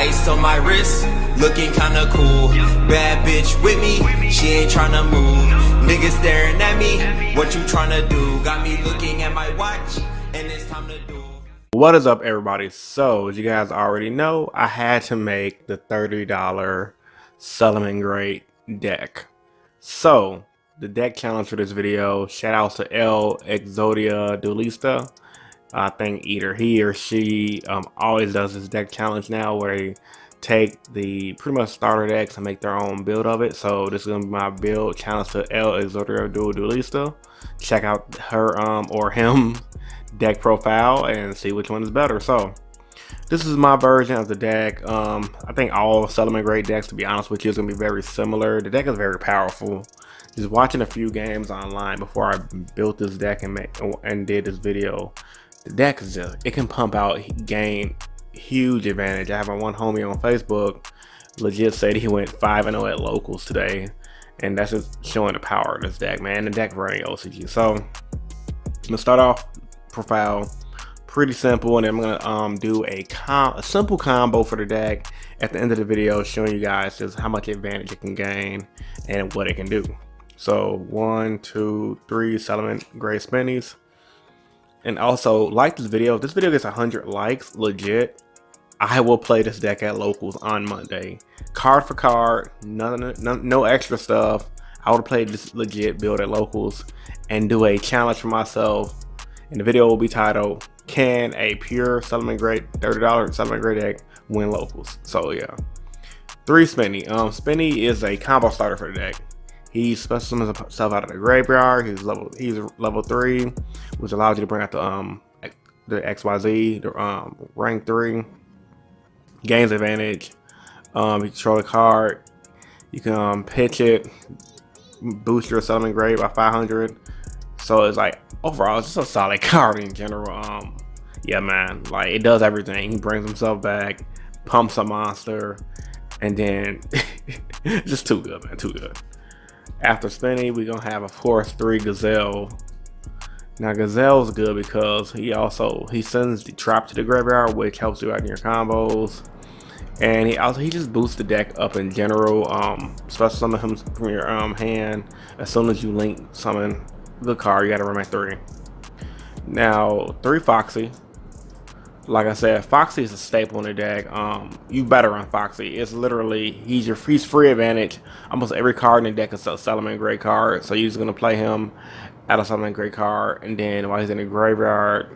Ice on my wrist, looking kinda cool. Bad bitch with me, she ain't tryna move. Niggas staring at me, what you tryna do? Got me looking at my watch, and it's time to do. What is up, everybody? So as you guys already know, I had to make the $30 salamangreat deck. So the deck challenge for this video, shout out to El Exodia Dulista. I think either he or she always does this deck challenge now, where they take the pretty much starter decks and make their own build of it. So this is gonna be my build challenge to El Exodia Dulista. Check out her or him deck profile and see which one is better. So this is my version of the deck. I think all salamangreat decks, to be honest with you, is gonna be very similar. The deck is very powerful. Just watching a few games online before I built this deck and did this video, the deck is just, it can pump out, gain huge advantage. I have one homie on Facebook legit said he went 5-0 at locals today, and that's just showing the power of this deck, man. The deck running OCG. So I'm gonna start off profile pretty simple, and then I'm gonna do a simple combo for the deck at the end of the video, showing you guys just how much advantage it can gain and what it can do. So 1, 2, 3 salamangreat spinnies. And also, like this video. If this video gets 100 likes, legit, I will play this deck at locals on Monday. Card for card, no extra stuff. I would play this legit build at locals and do a challenge for myself. And the video will be titled, "Can a pure salamangreat $30 salamangreat deck win locals?" So yeah. 3 Spinny. Spinny is a combo starter for the deck. He special summons himself out of the graveyard. He's level 3, which allows you to bring out the XYZ, the rank 3. Gains advantage. You control the card. You can pitch it, boost your salamangreat by 500. So it's like, overall, it's just a solid card in general. Yeah, man, like it does everything. He brings himself back, pumps a monster, and then just too good, man, too good. After Spinny, we're gonna have, of course, 3 Gazelle. Now Gazelle's good because he sends the trap to the graveyard, which helps you out in your combos, and he just boosts the deck up in general. Special summon him from your hand as soon as you link summon the card. You gotta remain 3. Now 3 Foxy. Like I said, Foxy is a staple in the deck. You better run Foxy. It's literally, he's free advantage. Almost every card in the deck is a salamangreat card, so you're just gonna play him at a salamangreat card, and then while he's in the graveyard,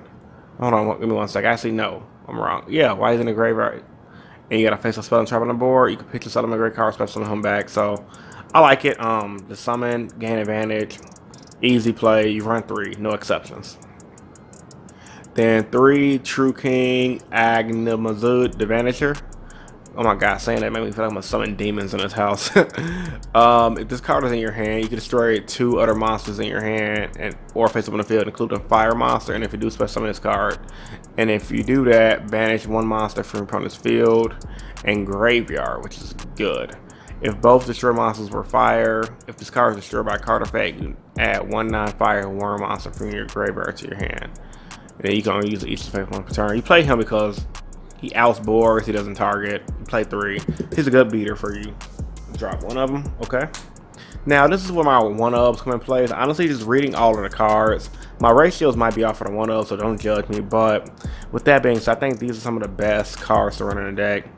hold on, give me 1 sec. Actually, no, I'm wrong. Yeah, while he's in the graveyard, and you got a face of spell and trap on the board, you can pick the salamangreat card, special summon him back. So I like it. The summon, gain advantage, easy play. You run 3, no exceptions. Then 3 True King Agnamazud the Vanisher. Oh my god, saying that made me feel like I'm gonna summon demons in this house. If this card is in your hand, you can destroy 2 other monsters in your hand or face up on the field, including fire monster. And if you do special summon this card, and if you do that, banish 1 monster from your opponent's field and graveyard, which is good. If both destroyed monsters were fire, if this card is destroyed by a card effect, you add 1 non-fire worm monster from your graveyard to your hand. And then you can only use each effect one per turn. You play him because he outsboards, he doesn't target. You play 3. He's a good beater for you. Drop 1 of them, okay? Now this is where my 1-ups come in place. Honestly, just reading all of the cards, my ratios might be off for the 1-ups, so don't judge me. But with that being said, I think these are some of the best cards to run in the deck.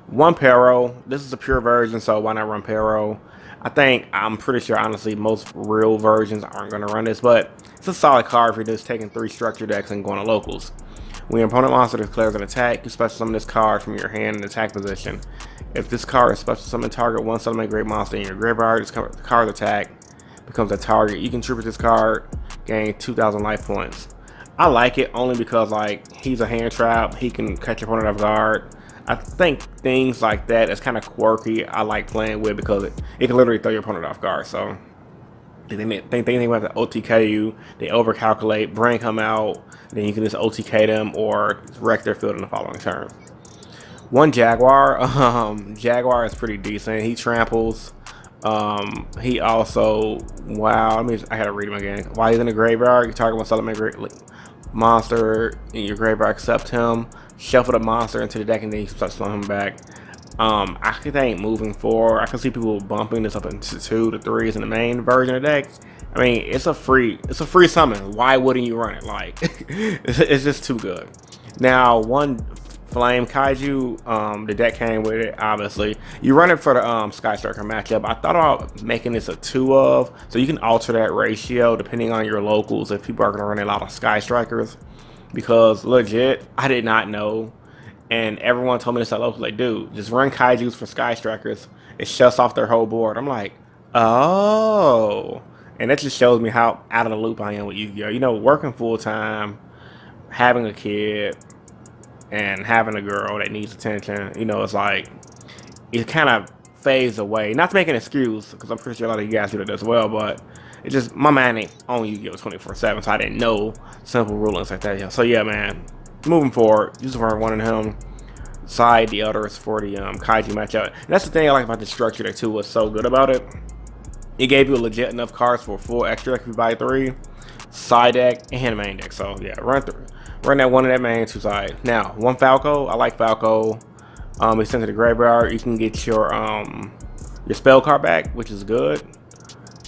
1 Pero. This is a pure version, so why not run Pero? I'm pretty sure, honestly, most real versions aren't going to run this, but it's a solid card if you're just taking 3 structure decks and going to locals. When your opponent monster declares an attack, you special summon this card from your hand in attack position. If this card is special summon, target 1 salamangreat monster in your graveyard, this card's attack becomes a target. You can tribute this card, gain 2,000 life points. I like it only because, like, he's a hand trap, he can catch your opponent off guard. I think things like that is kind of quirky. I like playing with because it can literally throw your opponent off guard. So they think about the OTK you, they overcalculate, bring him out, then you can just OTK them or wreck their field in the following turn. 1 Jaguar. Jaguar is pretty decent. He tramples. He also, wow, I gotta read him again. While he's in the graveyard, you target 1 salamangreat monster in your graveyard, except him. shuffle the monster into the deck, and then you start slowing him back. I think moving forward, I can see people bumping this up into 2 to 3s in the main version of the deck. I mean, it's a free summon. Why wouldn't you run it? Like, it's just too good. Now, one Flame Kaiju, the deck came with it, obviously. You run it for the Sky Striker matchup. I thought about making this a 2 of, so you can alter that ratio depending on your locals if people are going to run a lot of Sky Strikers. Because legit, I did not know. And everyone told me this at local, like, dude, just run Kaijus for Sky Strikers. It shuts off their whole board. I'm like, oh. And that just shows me how out of the loop I am with Yu-Gi-Oh! You know, working full time, having a kid, and having a girl that needs attention, you know, it's like, it kind of fades away. Not to make an excuse, because I'm pretty sure a lot of you guys do that as well, but it just, my mind ain't on Yu-Gi-Oh! 24/7, so I didn't know simple rulings like that. So yeah, man, moving forward, just run one of him, side the others for the Kaiju matchup. And that's the thing I like about the structure that too was so good about it. It gave you legit enough cards for a full extra deck if you buy 3, side deck, and main deck. So yeah, run that one in that main, 2 side. Now, 1 Falco, I like Falco. It's sent to the graveyard. You can get your spell card back, which is good,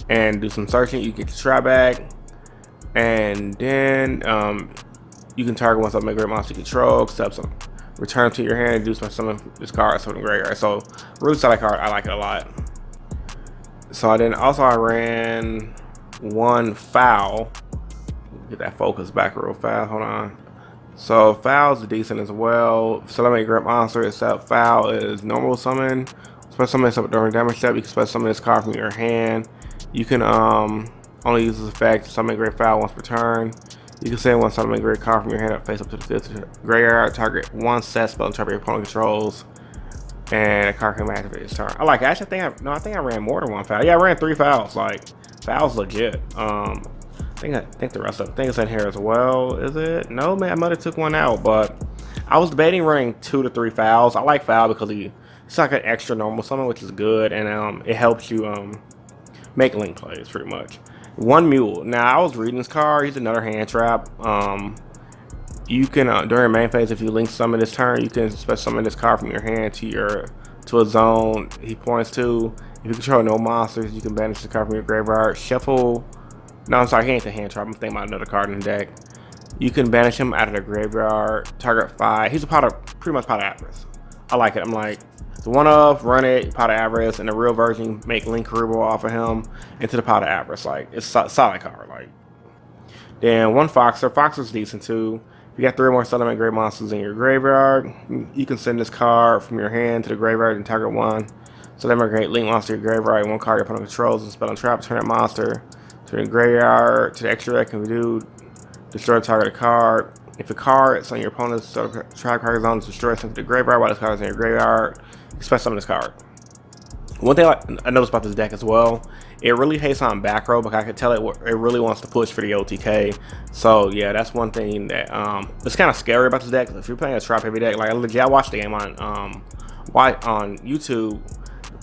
and do some searching. You get your trap back, and then you can target one summon great monster you control, except some return to your hand and do some summon this card from the graveyard. So really solid card. I like it a lot. So then also I ran 1 Foul. Get that focus back real fast. Hold on. So Foul's decent as well. Salamangreats great monster, except Foul is normal summon. Special summon this up during damage step. You can special summon this card from your hand. You can only use this effect. Salamangreats Foul once per turn. You can send 1 Salamangreats card from your hand up face up to the 5th graveyard. Target 1 set spell and trap your opponent controls. And a card can activate its turn. I like it. Actually, I think I ran more than 1 Foul. Yeah, I ran 3 Fouls. Like, Foul's legit. I think the rest of the things in here as well. Is it? No, man, I might have took 1 out, but I was debating running 2 to 3 Fouls. I like Foul because it's like an extra normal summon, which is good, and it helps you make link plays pretty much. 1 Mule. Now I was reading this card. He's another hand trap. You can during main phase, if you link summon this turn, you can special summon this card from your hand to a zone he points to. If you control no monsters, you can banish the card from your graveyard. Shuffle. No, I'm sorry, he ain't the hand trap. I'm thinking about another card in the deck. You can banish him out of the graveyard. Target 5. He's pretty much pot of avarice. I like it. I'm like, the 1 of, run it, pot of avarice, and the real version, make Link Cerebral off of him into the pot of avarice. Like, it's a solid card. Like, then 1 Foxer. Foxer's decent too. If you got 3 or more Salamangreats monsters in your graveyard, you can send this card from your hand to the graveyard and target 1 Salamangreats Link monster in your graveyard. 1 card your opponent controls and spell and trap. Turn that monster to the graveyard, to the extra deck, and we do destroy the target card. If a card is on your opponent's trap card zone is destroyed into the graveyard while this card is in your graveyard, expect some of this card. One thing I noticed about this deck as well, it really hates on back row, but I could tell it really wants to push for the OTK. So yeah, that's one thing that it's kind of scary about this deck. If you're playing a trap heavy deck, like legit, I watched the game on YouTube,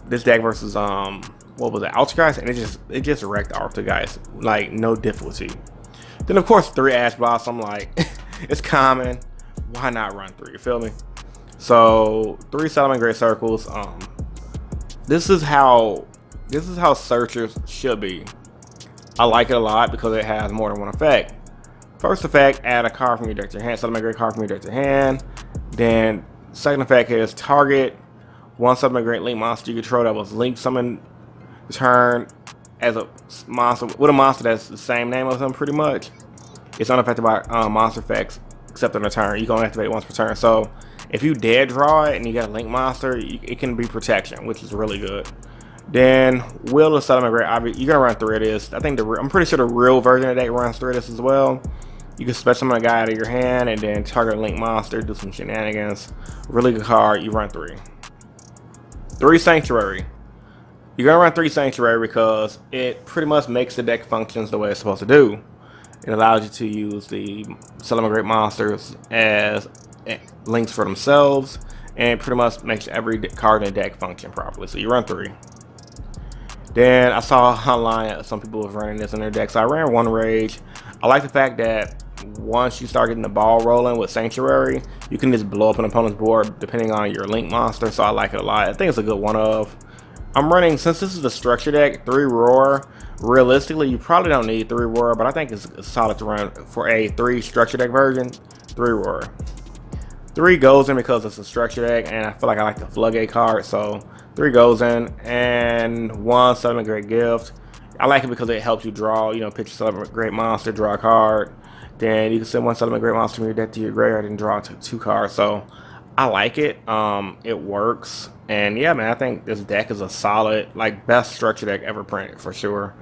this deck versus what was it, Outcast, and it just wrecked off the guys, like no difficulty. Then of course 3 Ash Blossom, like it's common, why not run 3? You feel me? So 3 Salamangreats circles. This is how searchers should be. I like it a lot because it has more than 1 effect. First effect, add a card from your deck to your hand. Salamangreats card from your deck to your hand. Then second effect is target 1 Salamangreats Link monster you control that was linked summoned turn as a monster with a monster that's the same name as them pretty much. It's unaffected by monster effects except on a turn. You can only activate once per turn. So if you dead draw it and you got a link monster, it can be protection, which is really good. Then Will of Salamangreats, you're gonna run 3 of this. I'm pretty sure the real version of that runs 3 of this as well. You can special summon a guy out of your hand and then target a link monster, do some shenanigans. Really good card. You run 3. 3 Sanctuary. You're gonna run 3 Sanctuary because it pretty much makes the deck functions the way it's supposed to do. It allows you to use the Salamangreats monsters as links for themselves, and it pretty much makes every card in the deck function properly. So you run 3. Then I saw online some people was running this in their deck, so I ran 1 Rage. I like the fact that once you start getting the ball rolling with Sanctuary, you can just blow up an opponent's board depending on your link monster. So I like it a lot. I think it's a good one of. I'm running, since this is the structure deck, 3 Roar. Realistically, you probably don't need 3 Roar, but I think it's solid to run for a 3 structure deck version. 3 Roar. 3 goes in because it's a structure deck, and I feel like I like the Floodgate card, so 3 goes in, and 1 Summon Great Gift. I like it because it helps you draw, you know, pitch a Summon Great Monster, draw a card. Then you can send 1 Summon Great Monster from your deck to your graveyard and draw 2 cards. So I like it. It works. And yeah, man, I think this deck is a solid, like, best structure deck ever printed for sure.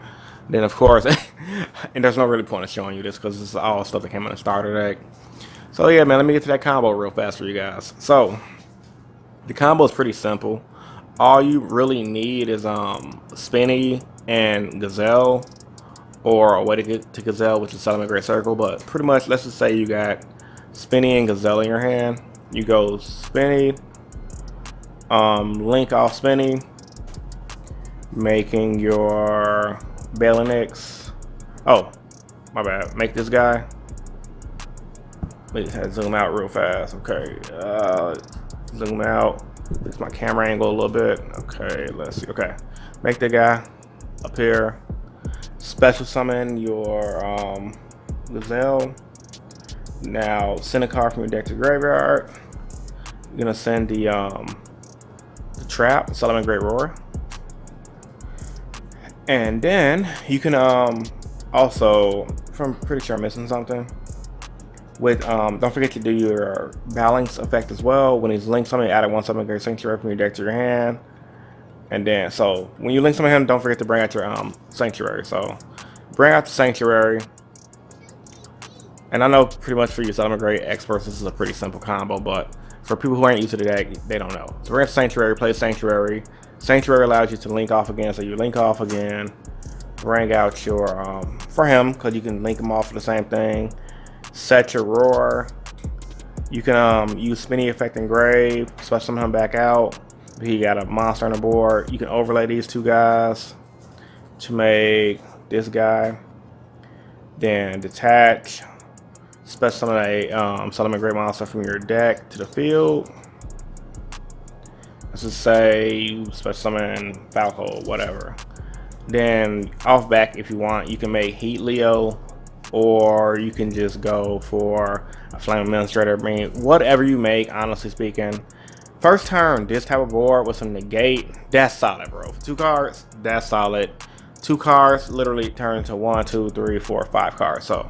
Then of course, and there's no really point of showing you this because this is all stuff that came in the starter deck. So yeah, man, let me get to that combo real fast for you guys. So the combo is pretty simple. All you really need is Spinny and Gazelle, or a way to get to Gazelle, which is Salamangreats Great Circle. But pretty much, let's just say you got Spinny and Gazelle in your hand. You go Spinny, link off Spinny, making your Balinix. Oh, my bad. Make this guy. Let me just have to zoom out real fast. Okay, zoom out. Fix my camera angle a little bit. Okay, let's see. Okay, make the guy appear. Special summon your Gazelle. Now send a card from your deck to graveyard. You're gonna send the trap, Salamangreats Great Roar, and then you can also, I'm pretty sure I'm missing something. With don't forget to do your balance effect as well. When he's linked something, add 1 Summon Great Sanctuary from your deck to your hand. And then, so when you link summon him, don't forget to bring out your Sanctuary. So bring out the Sanctuary. And I know pretty much for you Salamangreats experts, this is a pretty simple combo, but for people who aren't used to the deck, they don't know. So bring out the Sanctuary, play Sanctuary. Sanctuary allows you to link off again, so you link off again. Bring out your for him, because you can link them off for the same thing. Set your Roar. You can use Spinny Effect Engrave, special summon him back out. He got a monster on the board. You can overlay these 2 guys to make this guy. Then detach. Special summon a Salamangreats Great Monster from your deck to the field. Let's just say you special summon Falco, whatever. Then off back, if you want, you can make Heat Leo, or you can just go for a Flame Administrator. I mean, whatever you make, honestly speaking. First turn, this type of board with some negate, that's solid, bro. 2 cards, that's solid. 2 cards literally turn to 1, 2, 3, 4, 5 cards. So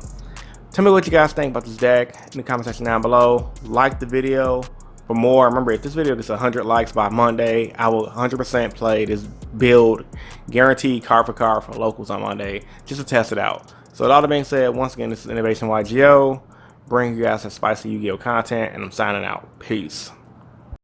tell me what you guys think about this deck in the comment section down below. Like the video for more. Remember, if this video gets 100 likes by Monday, I will 100% play this build, guaranteed card for card for locals on Monday, just to test it out. So with all that being said, once again, this is InnovationYGO, bringing you guys some spicy Yu-Gi-Oh content, and I'm signing out. Peace.